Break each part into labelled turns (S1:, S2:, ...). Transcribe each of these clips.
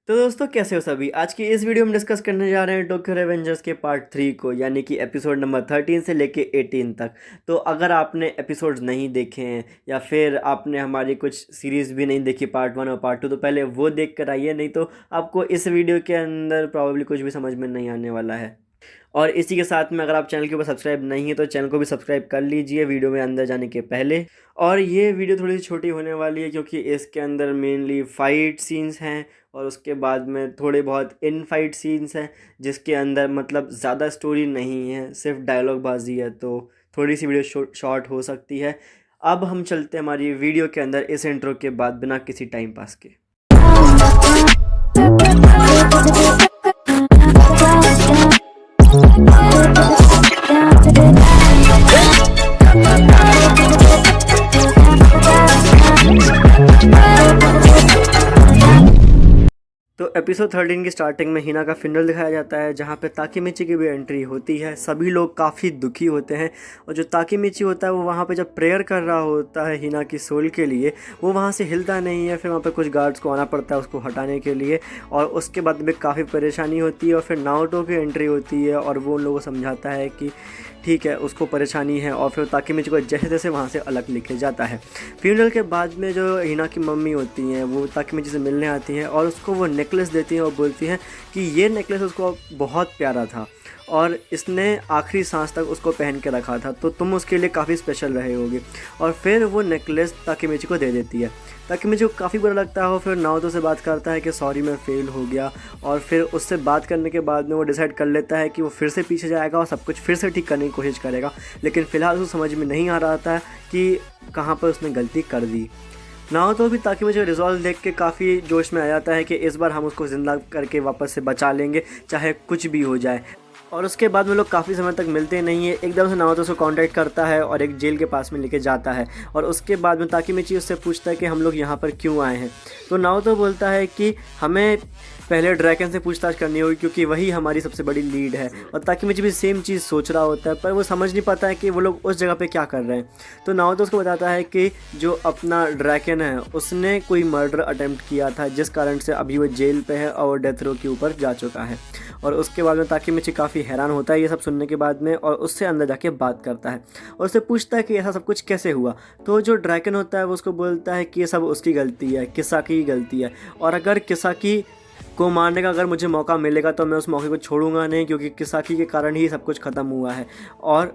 S1: तो दोस्तों कैसे हो सभी। आज की इस वीडियो में डिस्कस करने जा रहे हैं टोक्यो रेवेंजर्स के पार्ट 3 को, यानी कि एपिसोड नंबर 13 से लेके 18 तक। तो अगर आपने एपिसोड्स नहीं देखे हैं या फिर आपने हमारी कुछ सीरीज़ भी नहीं देखी पार्ट 1 और पार्ट 2, तो पहले वो देख कर आइए, नहीं तो आपको इस वीडियो के अंदर प्रॉब्ली कुछ भी समझ में नहीं आने वाला है। और इसी के साथ में अगर आप चैनल के ऊपर सब्सक्राइब नहीं है तो चैनल को भी सब्सक्राइब कर लीजिए वीडियो में अंदर जाने के पहले। और ये वीडियो थोड़ी सी छोटी होने वाली है क्योंकि इसके अंदर मेनली फ़ाइट सीन्स हैं और उसके बाद में थोड़े बहुत इन फाइट सीन्स हैं, जिसके अंदर मतलब ज़्यादा स्टोरी नहीं है, सिर्फ डायलॉग बाजी है। तो थोड़ी सी वीडियो शॉर्ट हो सकती है। अब हम चलते हैं हमारी वीडियो के अंदर इस इंट्रो के बाद, बिना किसी टाइम पास के। तो एपिसोड 13 की स्टार्टिंग में हिना का फिनरल दिखाया जाता है, जहाँ पे ताकीमिची की भी एंट्री होती है। सभी लोग काफ़ी दुखी होते हैं और जो ताकीमिची होता है वो वहाँ पे जब प्रेयर कर रहा होता है हिना की सोल के लिए, वो वहाँ से हिलता नहीं है। फिर वहाँ पे कुछ गार्ड्स को आना पड़ता है उसको हटाने के लिए, और उसके बाद भी काफ़ी परेशानी होती है। और फिर नाओटो की एंट्री होती है और वो उन लोगों को समझाता है कि ठीक है, उसको परेशानी है, और फिर ताकीमिची को जैसे तैसे वहाँ से अलग लेके जाता है। फ्यूनरल के बाद में जो हिना की मम्मी होती हैं वो ताकीमिची से मिलने आती हैं और उसको वो नेकलेस देती हैं और बोलती हैं कि ये नेकलेस उसको बहुत प्यारा था और इसने आखिरी सांस तक उसको पहन के रखा था, तो तुम उसके लिए काफ़ी स्पेशल रहे होगे। और फिर वो नेकलेस ताकीमिची को दे देती है। ताकीमिची को काफ़ी बुरा लगता है और फिर नाओतो से बात करता है कि सॉरी मैं फ़ेल हो गया। और फिर उससे बात करने के बाद में वो डिसाइड कर लेता है कि वो फिर से पीछे जाएगा और सब कुछ फिर से ठीक करने की कोशिश करेगा। लेकिन फ़िलहाल उसको समझ में नहीं आ रहा था कि कहाँ पर उसने गलती कर दी। नाओतो भी ताकीमिची का रिजॉल्व देख के काफ़ी जोश में आ जाता है कि इस बार हम उसको ज़िंदा करके वापस से बचा लेंगे, चाहे कुछ भी हो जाए। और उसके बाद में लोग काफ़ी समय तक मिलते नहीं है। एकदम से नाओतो उसको कांटेक्ट करता है और एक जेल के पास में लेके जाता है। और उसके बाद में ताकीमिची उससे पूछता है कि हम लोग यहाँ पर क्यों आए हैं। तो नाओतो बोलता है कि हमें पहले ड्रैगन से पूछताछ करनी होगी क्योंकि वही हमारी सबसे बड़ी लीड है। और ताकीमिची भी सेम चीज़ सोच रहा होता है, पर वो समझ नहीं पाता है कि वो लोग उस जगह पे क्या कर रहे हैं। तो नाओतो उसको बताता है कि जो अपना ड्रैगन है उसने कोई मर्डर अटेम्प्ट किया था, जिस कारण से अभी वो जेल पे है और डेथ रो के ऊपर जा चुका है। और उसके बाद में ताकीमिची काफ़ी हैरान होता है ये सब सुनने के बाद में, और उससे अंदर जाके बात करता है और उससे पूछता है कि ऐसा सब कुछ कैसे हुआ। तो जो ड्रैगन होता है वो उसको बोलता है कि ये सब उसकी गलती है, किसाकी की गलती है, और अगर किसाकी को मारने का अगर मुझे मौका मिलेगा तो मैं उस मौके को छोड़ूंगा नहीं, क्योंकि किसाकी के कारण ही सब कुछ ख़त्म हुआ है। और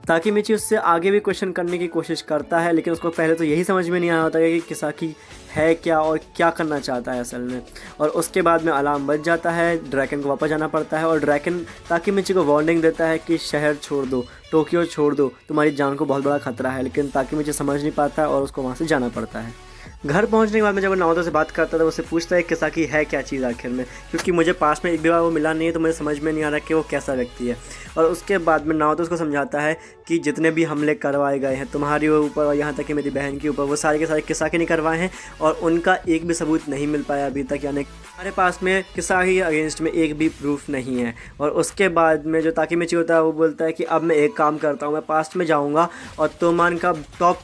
S1: ताकीमिची उससे आगे भी क्वेश्चन करने की कोशिश करता है, लेकिन उसको पहले तो यही समझ में नहीं आया होता है कि किसाकी है क्या और क्या करना चाहता है असल में। और उसके बाद में अलार्म बज जाता है, ड्रैगन को वापस जाना पड़ता है और ड्रैगन ताकीमिची को वार्निंग देता है कि शहर छोड़ दो, टोक्यो छोड़ दो, तुम्हारी जान को बहुत बड़ा खतरा है। लेकिन ताकीमिची समझ नहीं पाता और उसको वहाँ से जाना पड़ता है। घर पहुंचने के बाद में जब वो नाओतो से बात करता था, उससे पूछता है किसाकी है क्या चीज़ आखिर में, क्योंकि मुझे पास में एक भी बार वो मिला नहीं है, तो मुझे समझ में नहीं आ रहा कि वो कैसा व्यक्ति है। और उसके बाद में नाओतो उसको समझाता है कि जितने भी हमले करवाए गए हैं तुम्हारे ऊपर और यहाँ तक कि मेरी बहन के ऊपर, वो सारे के सारे किसाकी ने करवाए हैं और उनका एक भी सबूत नहीं मिल पाया अभी तक, यानी हमारे पास में किसाकी के अगेंस्ट में एक भी प्रूफ नहीं है। और उसके बाद में जो ताकीमिची होता है वो बोलता है कि अब मैं एक काम करता हूँ, मैं पास्ट में जाऊँगा और तोमान का टॉप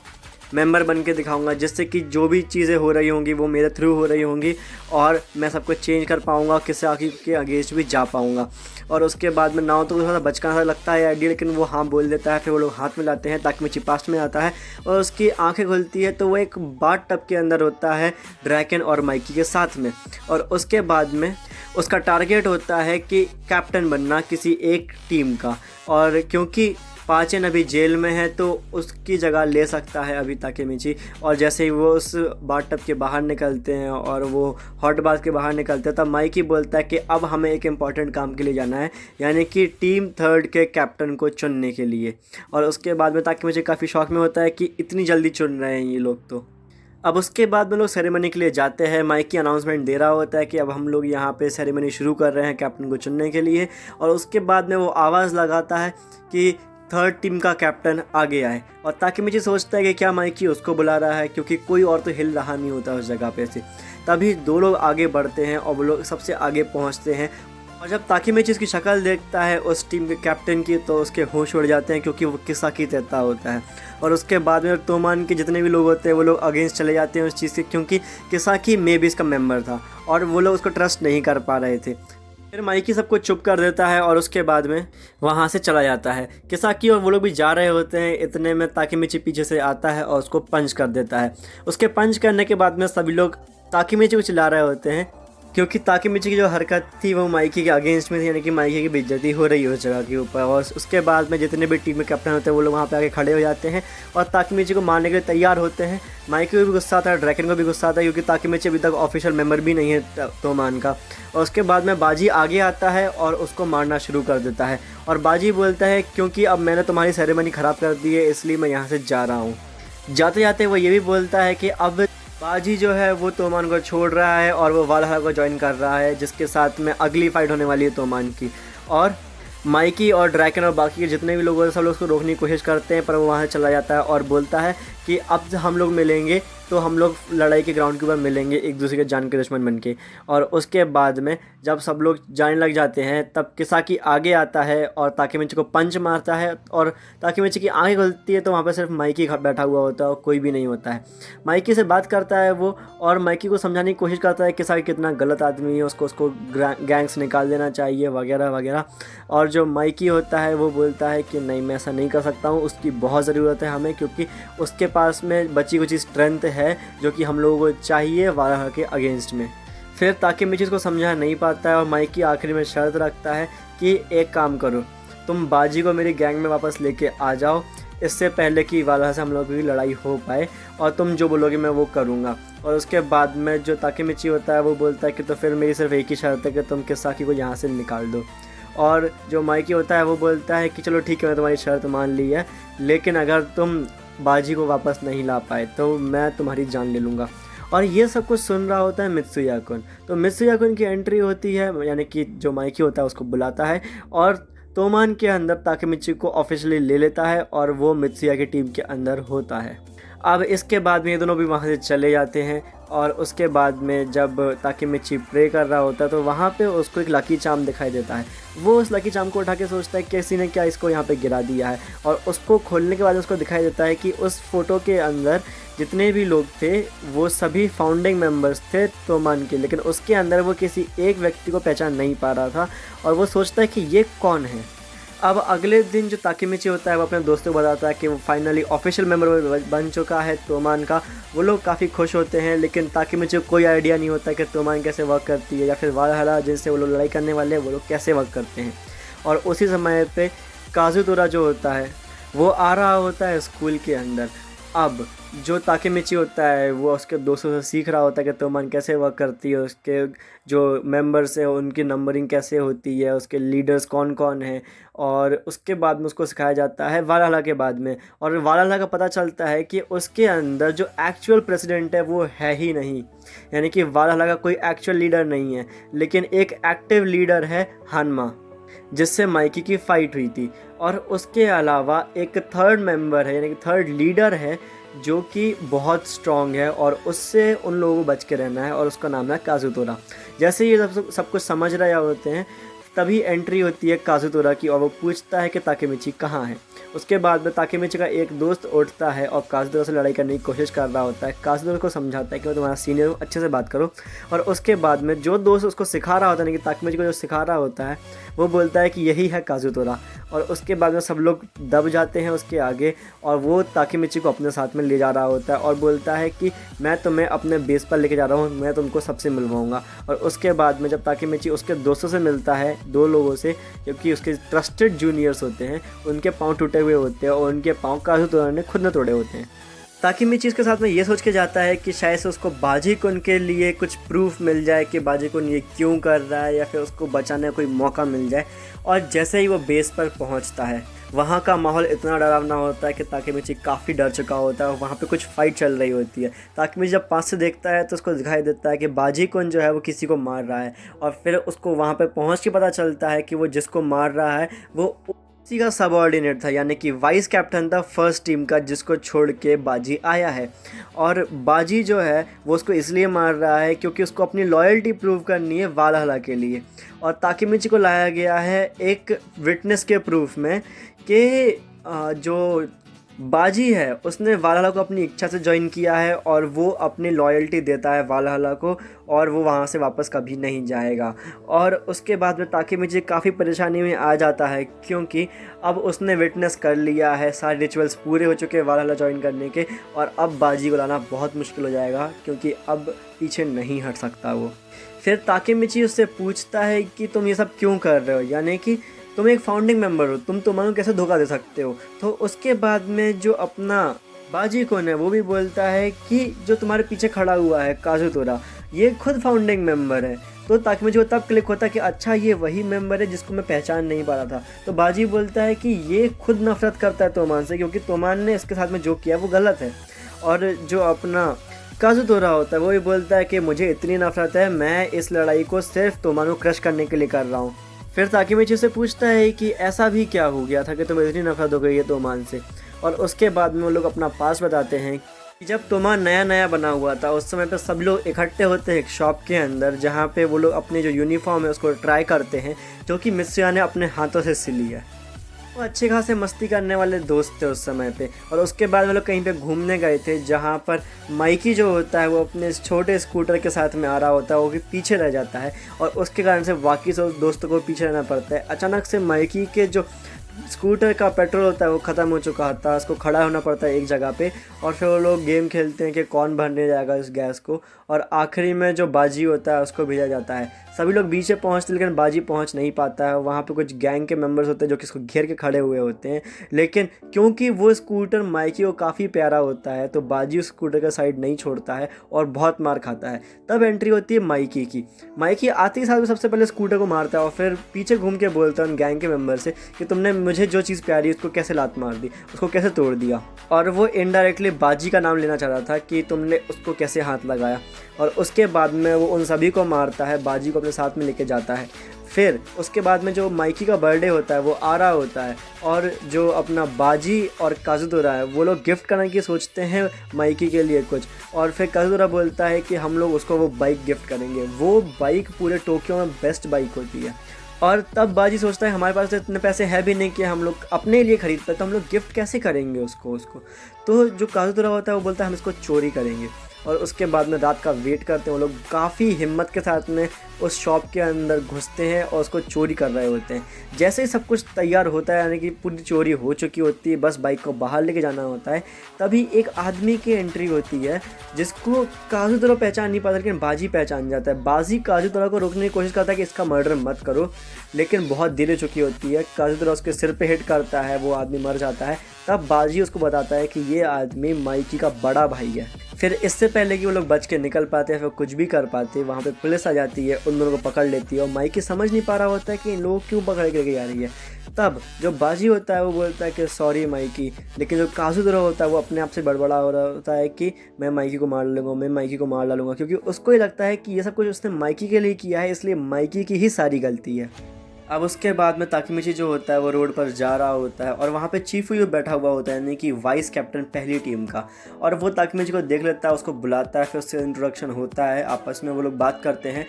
S1: मेंबर बन के दिखाऊंगा, जिससे कि जो भी चीज़ें हो रही होंगी वो मेरे थ्रू हो रही होंगी और मैं सब कुछ चेंज कर पाऊंगा, किसाकी के अगेंस्ट भी जा पाऊंगा। और उसके बाद में नाओतो को थोड़ा सा बचकाना सा लगता है आइडिया, लेकिन वो हाँ बोल देता है। फिर वो लोग हाथ मिलाते हैं, ताकीमिची पास्ट में आता है और उसकी आंखें खुलती है तो वो एक बाथ टब के अंदर होता है ड्रैगन और माइकी के साथ में। और उसके बाद में उसका टारगेट होता है कि कैप्टन बनना किसी एक टीम का, और क्योंकि पाचन अभी जेल में है तो उसकी जगह ले सकता है अभी ताकीमिची। और जैसे ही वो उस बाथटब के बाहर निकलते हैं और वो हॉट बाथ के बाहर निकलते हैं, तब माइकी बोलता है कि अब हमें एक इम्पॉर्टेंट काम के लिए जाना है, यानी कि टीम थर्ड के कैप्टन को चुनने के लिए। और उसके बाद में ताकीमिची काफ़ी शौक में होता है कि इतनी जल्दी चुन रहे हैं ये लोग। तो अब उसके बाद में लोग सेरेमनी के लिए जाते हैं। माइकी अनाउंसमेंट दे रहा होता है कि अब हम लोग यहाँ पे सेरेमनी शुरू कर रहे हैं कैप्टन को चुनने के लिए। और उसके बाद में वो आवाज़ लगाता है कि थर्ड टीम का कैप्टन आगे आए। और ताकीमिची सोचता है कि क्या माइकी उसको बुला रहा है, क्योंकि कोई और तो हिल रहा नहीं होता उस जगह पे से। तभी दो लोग आगे बढ़ते हैं और वो लोग सबसे आगे पहुँचते हैं और जब ताकीमिची इसकी शक्ल देखता है उस टीम के कैप्टन की, तो उसके होश उड़ जाते हैं क्योंकि वो किसाकी देता होता है। और उसके बाद में तोमान के जितने भी लोग होते हैं वो लोग अगेंस्ट चले जाते हैं उस चीज़ से, क्योंकि किसाकी मे भी इसका मेंबर था और वो लोग उसको ट्रस्ट नहीं कर पा रहे थे। फिर माइकी सबको चुप कर देता है और उसके बाद में वहाँ से चला जाता है। किसाकी और वो लोग भी जा रहे होते हैं, इतने में ताकीमिची पीछे से आता है और उसको पंच कर देता है। उसके पंच करने के बाद में सभी लोग ताकीमिची को चिल्ला रहे होते हैं, क्योंकि ताकीमिची की जो हरकत थी वो माइकी के अगेंस्ट में थी, यानी कि माइकी की बेइज्जती हो रही है उस जगह के ऊपर। और उसके बाद में जितने भी टीम में कैप्टन होते हैं वो लोग वहाँ पे आके खड़े हो जाते हैं और ताकीमिची को मारने के लिए तैयार होते हैं। माइकी को भी गुस्सा आता है, ड्रैकन को भी गुस्सा आता है, क्योंकि ताकीमिची अभी तक ऑफिशियल मेंबर भी नहीं है तोमान का। और उसके बाद में बाजी आगे आता है और उसको मारना शुरू कर देता है। और बाजी बोलता है, क्योंकि अब मैंने तुम्हारी सेरेमनी ख़राब कर दी है इसलिए मैं यहाँ से जा रहा हूँ। जाते जाते वो ये भी बोलता है कि अब बाजी जो है वो तोमान को छोड़ रहा है और वो वालहला को ज्वाइन कर रहा है, जिसके साथ में अगली फाइट होने वाली है तोमान की। और माइकी और ड्रैकन और बाकी के जितने भी लोग हैं सब लोग उसको रोकने की कोशिश करते हैं, पर वो वहाँ से चला जाता है और बोलता है कि अब हम लोग मिलेंगे तो हम लोग लड़ाई के ग्राउंड के ऊपर मिलेंगे, एक दूसरे के जान के दुश्मन बन के। और उसके बाद में जब सब लोग जाने लग जाते हैं तब किसाकी आगे आता है और ताकीमिची को पंच मारता है। और ताकीमिची की आंखें खुलती है तो वहाँ पर सिर्फ माइकी बैठा हुआ होता है और कोई भी नहीं होता है। माइकी से बात करता है वो और माइकी को समझाने की कोशिश करता है कि किसाकी कितना गलत आदमी है, उसको गैंग से निकाल देना चाहिए वगैरह वगैरह। और जो माइकी होता है वो बोलता है कि नहीं, मैं ऐसा नहीं कर सकता हूँ, उसकी बहुत ज़रूरत है हमें, क्योंकि उसके पास में बची कुछ स्ट्रेंथ है जो कि हम लोगों को चाहिए वालहला के अगेंस्ट में। फिर ताकीमिची इसको समझा नहीं पाता है और माइकी आखिरी में शर्त रखता है कि एक काम करो, तुम बाजी को मेरी गैंग में वापस लेके आ जाओ, इससे पहले कि वालहला से हम लोगों की लड़ाई हो पाए, और तुम जो बोलोगे मैं वो करूँगा। और उसके बाद में जो ताकीमिची होता है वो बोलता है कि तो फिर मेरी सिर्फ एक ही शर्त है कि तुम किसाकी को यहाँ से निकाल दो। और जो माइकी होता है वो बोलता है कि चलो ठीक है, मैं तुम्हारी शर्त मान ली है, लेकिन अगर तुम बाजी को वापस नहीं ला पाए तो मैं तुम्हारी जान ले लूँगा। और ये सब कुछ सुन रहा होता है मित्सुया कुन। तो मित्सुया कुन की एंट्री होती है, यानी कि जो माइकी होता है उसको बुलाता है और तोमान के अंदर ताकीमिची को ऑफिशियली ले लेता है और वो मित्सुया की टीम के अंदर होता है। अब इसके बाद में ये दोनों भी वहाँ से चले जाते हैं और उसके बाद में जब ताकीमिची प्रे कर रहा होता है तो वहाँ पे उसको एक लकी चार्म दिखाई देता है। वो उस लकी चार्म को उठा के सोचता है किसी ने क्या इसको यहाँ पे गिरा दिया है, और उसको खोलने के बाद उसको दिखाई देता है कि उस फोटो के अंदर जितने भी लोग थे वो सभी फाउंडिंग मेंबर्स थे तोमान के, लेकिन उसके अंदर वो किसी एक व्यक्ति को पहचान नहीं पा रहा था और वो सोचता है कि ये कौन है। अब अगले दिन जो ताकीमिची होता है वो अपने दोस्तों को बताता है कि वो फाइनली ऑफिशियल मेंबर बन चुका है तोमान का। वो लोग काफ़ी खुश होते हैं, लेकिन ताकीमिची को कोई आइडिया नहीं होता कि तोमान कैसे वर्क करती है या फिर वालहला जिनसे वो लोग लड़ाई करने वाले हैं वो लोग कैसे वर्क करते हैं। और उसी समय पे काजुतोरा जो होता है वो आ रहा होता है स्कूल के अंदर। अब जो ताकीमिची होता है वो उसके दोस्तों से सीख रहा होता है कि तोमान कैसे वर्क करती है, उसके जो मेंबर्स हैं उनकी नंबरिंग कैसे होती है, उसके लीडर्स कौन कौन हैं, और उसके बाद में उसको सिखाया जाता है वालहला के बाद में। और वालहला का पता चलता है कि उसके अंदर जो एक्चुअल प्रेसिडेंट है वो है ही नहीं, यानी कि वालहला का कोई एक्चुअल लीडर नहीं है, लेकिन एक एक्टिव लीडर है हानमा, जिससे माइकी की फ़ाइट हुई थी। और उसके अलावा एक थर्ड मेंबर है, यानी कि थर्ड लीडर है जो कि बहुत स्ट्रॉन्ग है और उससे उन लोगों को बच के रहना है, और उसका नाम है काजुतोरा। जैसे ये सब कुछ समझ रहे होते हैं तभी एंट्री होती है काजुतोरा की और वो पूछता है कि ताकीमिची कहाँ है। उसके बाद में ताकीमिची का एक दोस्त उठता है और काजुतोरा से लड़ाई करने की कोशिश कर रहा होता है। काजुतोरा को समझाता है कि वो तुम्हारा सीनियर हो, अच्छे से बात करो। और उसके बाद में जो दोस्त उसको सिखा रहा होता है, यानी कि ताकीमिची को जो सिखा रहा होता है, वो बोलता है कि यही है काजुतोरा। और उसके बाद में सब लोग दब जाते हैं उसके आगे और वो ताकीमिची को अपने साथ में ले जा रहा होता है और बोलता है कि मैं तुम्हें अपने बेस पर लेके जा रहा हूँ, मैं तुमको सबसे मिलवाऊंगा। और उसके बाद में जब ताकीमिची उसके दोस्तों से मिलता है, दो लोगों से, क्योंकि उसके ट्रस्टेड जूनियर्स होते हैं, उनके पाँव टूटे हुए होते हैं और उनके पाँव काजुतोरा ने खुद ने तोड़े होते हैं। ताकीमिची इसके साथ में ये सोच के जाता है कि शायद से उसको बाजी कुन के लिए कुछ प्रूफ मिल जाए कि बाजी कुन ये क्यों कर रहा है, या फिर उसको बचाने का कोई मौका मिल जाए। और जैसे ही वो बेस पर पहुंचता है वहाँ का माहौल इतना डरावना होता है कि ताकीमिची काफ़ी डर चुका होता है और वहाँ पे कुछ फ़ाइट चल रही होती है। ताकीमिची जब पास से देखता है तो उसको दिखाई देता है कि बाजी कुन जो है वो किसी को मार रहा है, और फिर उसको वहाँ पे पहुँच के पता चलता है कि वो जिसको मार रहा है वो इसी का सबऑर्डिनेट था, यानी कि वाइस कैप्टन था फर्स्ट टीम का, जिसको छोड़ के बाजी आया है। और बाजी जो है वो उसको इसलिए मार रहा है क्योंकि उसको अपनी लॉयल्टी प्रूव करनी है वालहला के लिए। और ताकेमिची को लाया गया है एक विटनेस के प्रूफ में कि जो बाजी है उसने वालहला को अपनी इच्छा से ज्वाइन किया है और वो अपनी लॉयल्टी देता है वालहला को, और वो वहाँ से वापस कभी नहीं जाएगा। और उसके बाद में ताकेमिची काफ़ी परेशानी में आ जाता है क्योंकि अब उसने विटनेस कर लिया है, सारे रिचुअल्स पूरे हो चुके हैं वालहला ज्वाइन करने के, और अब बाजी को लाना बहुत मुश्किल हो जाएगा क्योंकि अब पीछे नहीं हट सकता वो। फिर ताकेमिची उससे पूछता है कि तुम ये सब क्यों कर रहे हो, यानी कि तुम एक फाउंडिंग मेंबर हो, तुम तुम्हारा कैसे धोखा दे सकते हो। तो उसके बाद में जो अपना बाजी कौन है वो भी बोलता है कि जो तुम्हारे पीछे खड़ा हुआ है काजुतोरा, ये खुद फाउंडिंग मेंबर है। तो ताकि मुझे तब क्लिक होता है कि अच्छा ये वही मेंबर है जिसको मैं पहचान नहीं पा रहा था। तो बाजी बोलता है कि ये खुद नफरत करता है तोमान से, क्योंकि तोमान ने इसके साथ में जो किया वो गलत है। और जो अपना काजुतोरा होता है वो भी बोलता है कि मुझे इतनी नफरत है, मैं इस लड़ाई को सिर्फ तोमान को क्रश करने के लिए कर रहा हूँ। फिर ताकेमिची से पूछता है कि ऐसा भी क्या हो गया था कि तुम्हें इतनी नफरत हो गई है तोमान से। और उसके बाद में वो लोग अपना पास बताते हैं कि जब तोमान नया नया बना हुआ था उस समय पे सब लोग इकट्ठे होते हैं एक शॉप के अंदर, जहाँ पे वो लोग अपने जो यूनिफॉर्म है उसको ट्राई करते हैं, जो कि मित्सुया ने अपने हाथों से सिली है। वो अच्छे खासे मस्ती करने वाले दोस्त थे उस समय पे। और उसके बाद वो लोग कहीं पे घूमने गए थे, जहाँ पर माइकी जो होता है वो अपने छोटे स्कूटर के साथ में आ रहा होता है, वो भी पीछे रह जाता है और उसके कारण से बाकी सब दोस्तों को पीछे रहना पड़ता है। अचानक से माइकी के जो स्कूटर का पेट्रोल होता है वो ख़त्म हो चुका था, उसको खड़ा होना पड़ता है एक जगह पे। और फिर वो लोग गेम खेलते हैं कि कौन भरने जाएगा इस गैस को, और आखिरी में जो बाजी होता है उसको भेजा जाता है। सभी लोग बीच में पहुँचते लेकिन बाजी पहुँच नहीं पाता है। वहाँ पे कुछ गैंग के मेंबर्स होते हैं जो कि इसको घेर के खड़े हुए होते हैं, लेकिन क्योंकि वो स्कूटर माइकी को काफ़ी प्यारा होता है तो बाजी उस स्कूटर का साइड नहीं छोड़ता है और बहुत मार खाता है। तब एंट्री होती है माइकी की। माइकी आते ही साथ में सबसे पहले स्कूटर को मारता है और फिर पीछे घूम के बोलता है उन गैंग के मेंबर से कि तुमने मुझे जो चीज़ प्यारी है उसको कैसे लात मार दी, उसको कैसे तोड़ दिया। और वो इनडायरेक्टली बाजी का नाम लेना चाह रहा था कि तुमने उसको कैसे हाथ लगाया। और उसके बाद में वो उन सभी को मारता है, बाजी को अपने साथ में लेके जाता है। फिर उसके बाद में जो माइकी का बर्थडे होता है वो आ रहा होता है, और जो अपना बाजी और काजुतोरा है वो लोग गिफ्ट करने की सोचते हैं माइकी के लिए कुछ। और फिर काजुतोरा बोलता है कि हम लोग उसको वो बाइक गिफ्ट करेंगे। वो बाइक पूरे टोक्यो में बेस्ट बाइक होती है। और तब बाजी सोचता है हमारे पास तो इतने पैसे है भी नहीं कि हम लोग अपने लिए खरीद पाए, तो हम लोग गिफ्ट कैसे करेंगे उसको। तो जो काजुतोरा होता है वो बोलता है हम इसको चोरी करेंगे। और उसके बाद में रात का वेट करते हैं वो लोग, काफ़ी हिम्मत के साथ में उस शॉप के अंदर घुसते हैं और उसको चोरी कर रहे होते हैं। जैसे ही सब कुछ तैयार होता है, यानी कि पूरी चोरी हो चुकी होती है, बस बाइक को बाहर लेके जाना होता है, तभी एक आदमी की एंट्री होती है जिसको काजुतोरा पहचान नहीं पाता, लेकिन बाजी पहचान जाता है। बाजी काजुतोरा को रोकने की कोशिश करता है कि इसका मर्डर मत करो, लेकिन बहुत देर हो चुकी होती है। काजुतोरा उसके सिर पे हिट करता है, वो आदमी मर जाता है। तब बाजी उसको बताता है कि ये आदमी माइकी का बड़ा भाई है। फिर इससे पहले कि वो लोग बच के निकल पाते हैं, फिर कुछ भी कर पाते, वहाँ पे पुलिस आ जाती है, उन दोनों को पकड़ लेती है। और माइकी समझ नहीं पा रहा होता है कि इन लोग क्यों पकड़ के जा रही है। तब जो बाजी होता है वो बोलता है कि सॉरी माइकी, लेकिन जो काजुतोरा होता है वो अपने आप से बड़बड़ा हो रहा होता है कि मैं माइकी को मार लूँगा, मैं माइकी को मार डालूंगा, क्योंकि उसको ही लगता है कि ये सब कुछ उसने माइकी के लिए किया है, इसलिए माइकी की ही सारी गलती है। अब उसके बाद में ताकेमिची जो होता है वो रोड पर जा रहा होता है और वहाँ पे चीफुयू बैठा हुआ होता है, यानी कि वाइस कैप्टन पहली टीम का। और वो ताकेमिची को देख लेता है, उसको बुलाता है, फिर उससे इंट्रोडक्शन होता है, आपस में वो लोग बात करते हैं।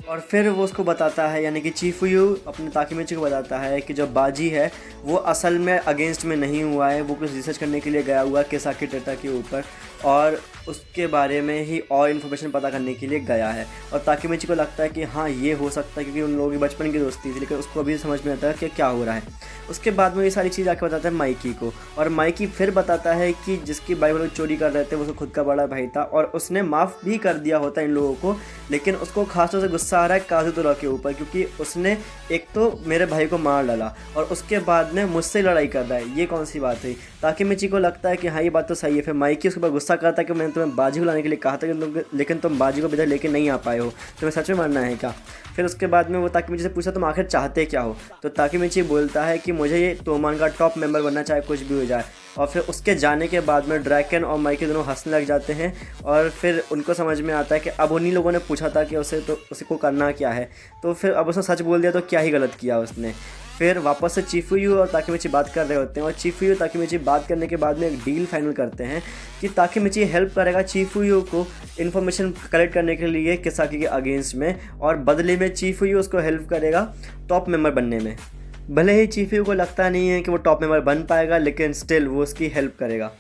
S1: और फिर वो उसको बताता है, यानी कि चीफुयू अपने ताकेमिची को बताता है कि जो बाजी है वो असल में अगेंस्ट में नहीं हुआ है, वो कुछ रिसर्च करने के लिए गया हुआ है किसाकी टेटा के ऊपर, और उसके बारे में ही और इन्फॉर्मेशन पता करने के लिए गया है। और ताकेमिची को लगता है कि हाँ ये हो सकता है, क्योंकि उन लोगों की बचपन की दोस्ती थी, लेकिन उसको अभी समझ में आता है कि क्या हो रहा है। उसके बाद में ये सारी चीज़ आके बताता है माइकी को, और माइकी फिर बताता है कि जिसकी बाइक वो लोग चोरी कर रहे थे वो उसका खुद का बड़ा भाई था, और उसने माफ़ भी कर दिया होता है इन लोगों को, लेकिन उसको खासतौर से गुस्सा आ रहा है काजुतोरा के ऊपर, क्योंकि उसने एक तो मेरे भाई को मार डाला और उसके बाद में मुझसे लड़ाई कर रहा है, ये कौन सी बात है। ताकेमिची को लगता है कि हाँ ये बात तो सही है। फिर माइकी उसके ऊपर गुस्सा करता है कि मैंने तुम्हें बाजी को लाने के लिए कहा था लेकिन तुम बाजी को इधर लेके नहीं आ पाए हो, तुम्हें सच में मरना है क्या। फिर उसके बाद में वो ताकेमिची से पूछा तुम आखिर चाहते क्या हो। तो ताकेमिची बोलता है कि मुझे ये तोमान का टॉप मेंबर बनना, चाहे कुछ भी हो जाए। और फिर उसके जाने के बाद में ड्रैकन और माइकी दोनों हंसने लग जाते हैं और फिर उनको समझ में आता है कि अब उन्हीं लोगों ने पूछा था कि उसे को करना क्या है, तो फिर अब उसने सच बोल दिया तो क्या ही गलत किया उसने। फिर वापस से चीफुयू और ताकेमिची बात कर रहे होते हैं और चीफुयू ताकेमिची बात करने के बाद में एक डील फाइनल करते हैं कि ताकेमिची हेल्प करेगा चीफुयू को इन्फॉर्मेशन कलेक्ट करने के लिए किसाकी के अगेंस्ट में, और बदले में चीफुयू उसको हेल्प करेगा टॉप मेंबर बनने में। भले ही चीफुयू को लगता नहीं है कि वो टॉप मेंबर बन पाएगा, लेकिन स्टिल वो उसकी हेल्प करेगा।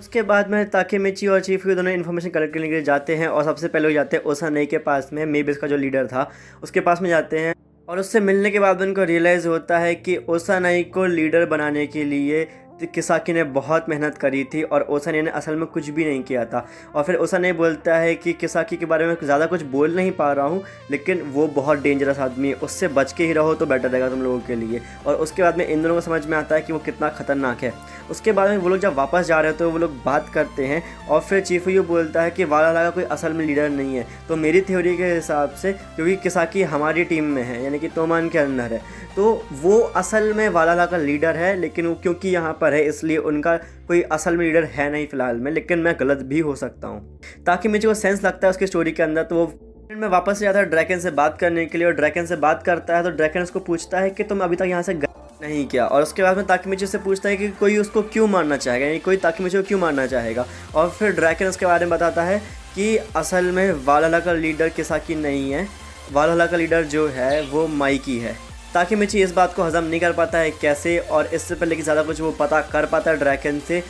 S1: उसके बाद में ताकेमिची और चीफुयू दोनों इन्फॉर्मेशन कलेक्ट करने के लिए जाते हैं और सबसे पहले वो जाते हैं ओसानाई के पास में, मेबिस का जो लीडर था उसके पास में जाते हैं। और उससे मिलने के बाद उनको रियलाइज़ होता है कि ओसानाई को लीडर बनाने के लिए किसाकी ने बहुत मेहनत करी थी और ओसानाई ने असल में कुछ भी नहीं किया था। और फिर ओसानाई बोलता है कि किसाकी के बारे में ज़्यादा कुछ बोल नहीं पा रहा हूँ, लेकिन वो बहुत डेंजरस आदमी है, उससे बच के ही रहो तो बेटर रहेगा तुम लोगों के लिए। और उसके बाद में इन दोनों को समझ में आता है कि वो कितना ख़तरनाक है। उसके बाद में वो लोग जब वापस जा रहे होते हैं वो लोग बात करते हैं और फिर चीफुयू बोलता है कि वालाला का कोई असल में लीडर नहीं है। तो मेरी थ्योरी के हिसाब से, क्योंकि किसाकी हमारी टीम में है यानी कि तोमान के अंदर है, तो वो असल में वालाला का लीडर है, लेकिन वो क्योंकि यहाँ पर है इसलिए उनका कोई असल में लीडर है नहीं फ़िलहाल में, लेकिन मैं गलत भी हो सकता हूँ। ताकि मुझे वो सेंस लगता है उसकी स्टोरी के अंदर, तो वो में वापस से जाता है ड्रैकन से बात करने के लिए और ड्रैकन से बात करता है तो ड्रैकन उसको पूछता है कि तुम अभी तक यहाँ से नहीं किया। और उसके बाद में ताकेमिची से पूछता है कि कोई उसको क्यों मारना चाहेगा, यानी कोई ताकेमिची को क्यों मारना चाहेगा। और फिर ड्रैकन उसके बारे में बताता है कि असल में वालाला का लीडर किसाकी नहीं है, वालाला का लीडर जो है वो माइकी है। ताकेमिची इस बात को हजम नहीं कर पाता है कैसे, और इससे पहले कि ज़्यादा कुछ वो पता कर पाता है ड्रैकन से,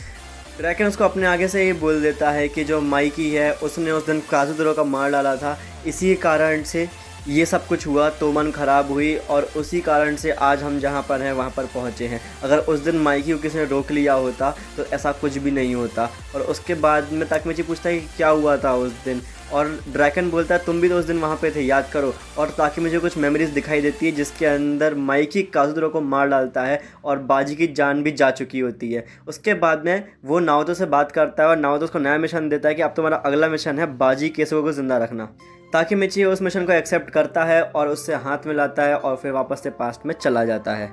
S1: ड्रैकन उसको अपने आगे से ही बोल देता है कि जो माइकी है उसने उस दिन काजुदोरो का मार डाला था, इसी कारण से ये सब कुछ हुआ, तो मन ख़राब हुई और उसी कारण से आज हम जहाँ पर हैं वहाँ पर पहुँचे हैं। अगर उस दिन माइकी को किसी ने रोक लिया होता तो ऐसा कुछ भी नहीं होता। और उसके बाद में ताकेमिची पूछता है कि क्या हुआ था उस दिन, और ड्रैकन बोलता है तुम भी तो उस दिन वहाँ पे थे, याद करो। और ताकेमिची कुछ मेमोरीज दिखाई देती है जिसके अंदर माइकी काजुदोरो को मार डालता है और बाजी की जान भी जा चुकी होती है। उसके बाद में वो नाओतो से बात करता है और नाओतो उसको नया मिशन देता है कि अब तुम्हारा अगला मिशन है बाजी केसुको को ज़िंदा रखना। ताकेमिची उस मिशन को एक्सेप्ट करता है और उससे हाथ मिलाता है और फिर वापस से पास्ट में चला जाता है।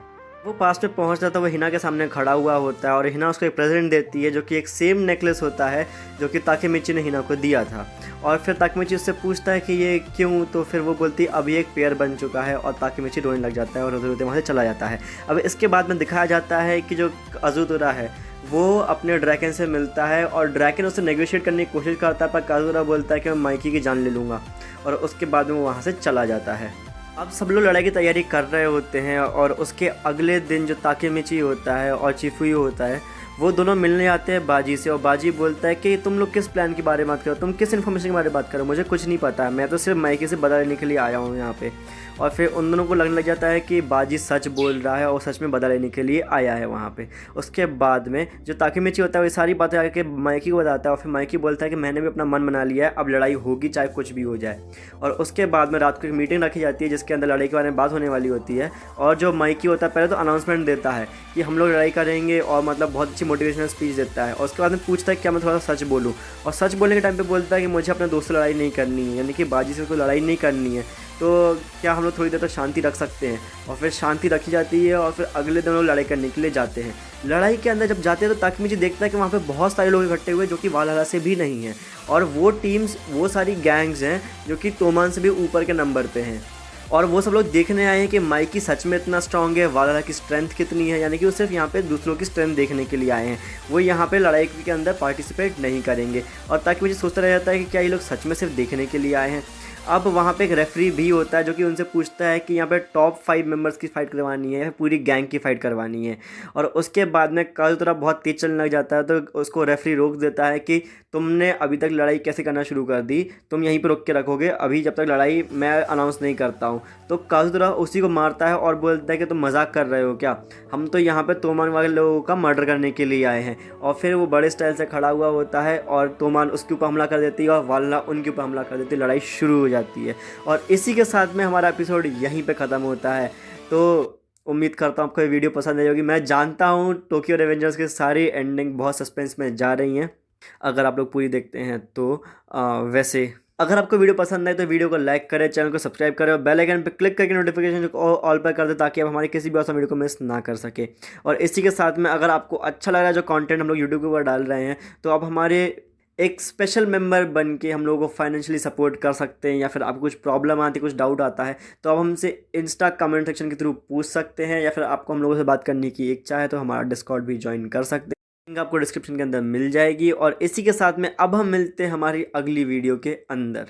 S1: वो पास्ट में पहुंचता है तो वो हिना के सामने खड़ा हुआ होता है और हिना उसको एक प्रेजेंट देती है जो कि एक सेम नेकलेस होता है जो कि ताकेमिची ने हिना को दिया था। और फिर ताकेमिची उससे पूछता है कि ये क्यों, तो फिर वो बोलती है अब ये एक पेयर बन चुका है, और ताकेमिची रोने लग जाता है और रोते वहाँ से चला जाता है। अब इसके बाद में दिखाया जाता है कि जो काजुदोरा है वो अपने ड्रैकन से मिलता है और ड्रैकन उससे नेगोशिएट करने की कोशिश करता है, पर काजुदोरा बोलता है कि मैं माइकी की जान ले लूँगा, और उसके बाद में वो वहाँ से चला जाता है। अब सब लोग लड़ाई की तैयारी कर रहे होते हैं और उसके अगले दिन जो ताकेमिची होता है और चिफुयू होता है वो दोनों मिलने आते हैं बाजी से, और बाजी बोलता है कि तुम लोग किस प्लान के बारे में बात करो, तुम किस इन्फॉर्मेशन के बारे में बात करो, मुझे कुछ नहीं पता है, मैं तो सिर्फ माइकी से बदला लेने के लिए आया हूँ यहाँ पे। और फिर उन दोनों को लगने लग जाता है कि बाजी सच बोल रहा है और सच में बदला लेने के लिए आया है वहाँ पे। उसके बाद में जो ताकेमिची होता है वो सारी बातें आके माइकी को बताता है और फिर माइकी बोलता है कि मैंने भी अपना मन बना लिया है, अब लड़ाई होगी चाहे कुछ भी हो जाए। और उसके बाद में रात को एक मीटिंग रखी जाती है जिसके अंदर लड़ाई के बारे में बात होने वाली होती है, और जो माइकी होता है पहले तो अनाउंसमेंट देता है कि हम लोग लड़ाई करेंगे और मतलब बहुत अच्छी मोटिवेशनल स्पीच देता है, और उसके बाद में पूछता है क्या मैं थोड़ा सा सच बोलूँ, और सच बोलने के टाइम पे बोलता है कि मुझे अपने दोस्त से लड़ाई नहीं करनी है, यानी कि बाजी से कोई लड़ाई नहीं करनी है, तो क्या हम लोग थोड़ी देर तक शांति रख सकते हैं। और फिर शांति रखी जाती है और फिर अगले दिन लोग लड़ाई करने के लिए जाते हैं। लड़ाई के अंदर जब जाते हैं तो ताकेमिची देखता है कि वहाँ पे बहुत सारे लोग इकट्ठे हुए जो कि वालहला से भी नहीं हैं, और वो टीम्स वो सारी गैंग्स हैं जो कि तोमान से भी ऊपर के नंबर पे हैं, और वो सब लोग देखने आए हैं कि माइकी सच में इतना स्ट्रांग है, वालहला की स्ट्रेंथ कितनी है, यानी कि वो सिर्फ यहाँ पे दूसरों की स्ट्रेंथ देखने के लिए आए हैं, वो यहाँ पे लड़ाई के अंदर पार्टिसिपेट नहीं करेंगे। और ताकि मुझे सोचता रह जाता है कि क्या ये लोग सच में सिर्फ देखने के लिए आए हैं। अब वहाँ पे एक रेफरी भी होता है जो कि उनसे पूछता है कि यहाँ पे टॉप 5 मेंबर्स की फ़ाइट करवानी है या पूरी गैंग की फ़ाइट करवानी है। और उसके बाद में काजुदोरा बहुत तेज चलने लग जाता है तो उसको रेफरी रोक देता है कि तुमने अभी तक लड़ाई कैसे करना शुरू कर दी, तुम यहीं पर रोक के रखोगे अभी जब तक लड़ाई मैं अनाउंस नहीं करता हूँ। तो काजुदोरा उसी को मारता है और बोलता है कि तुम मजाक कर रहे हो क्या, हम तो यहाँ पे तोमान वाले लोगों का मर्डर करने के लिए आए हैं। और फिर वो बड़े स्टाइल से खड़ा हुआ होता है और तोमान उसके ऊपर हमला कर देती है और वालहला उनके ऊपर हमला कर देती है, लड़ाई शुरू हो जाती है। और इसी के साथ में हमारा एपिसोड यहीं पे ख़त्म होता है। तो उम्मीद करता हूँ आपको ये वीडियो पसंद आई होगी। मैं जानता हूँ टोक्यो रिवेंजर्स की सारी एंडिंग बहुत सस्पेंस में जा रही हैं अगर आप लोग पूरी देखते हैं तो वैसे अगर आपको वीडियो पसंद आए तो वीडियो को लाइक करें, चैनल को सब्सक्राइब करें और बेल आइकन पर क्लिक करके नोटिफिकेशन को ऑल पर कर दें ताकि आप हमारी किसी भी औसम वीडियो को मिस ना कर सके। और इसी के साथ में अगर आपको अच्छा लग रहा है जो कंटेंट हम लोग यूट्यूब के ऊपर डाल रहे हैं तो आप हमारे एक स्पेशल मेंबर बन के हम लोगों को फाइनेंशियली सपोर्ट कर सकते हैं, या फिर आपको कुछ प्रॉब्लम आती है, कुछ डाउट आता है तो आप हमसे इंस्टा कमेंट सेक्शन के थ्रू पूछ सकते हैं, या फिर आपको हम लोगों से बात करने की इच्छा है तो हमारा डिस्कॉर्ड भी ज्वाइन कर सकते हैं। लिंक आपको डिस्क्रिप्शन के अंदर मिल जाएगी। और इसी के साथ में अब हम मिलते हैं हमारी अगली वीडियो के अंदर।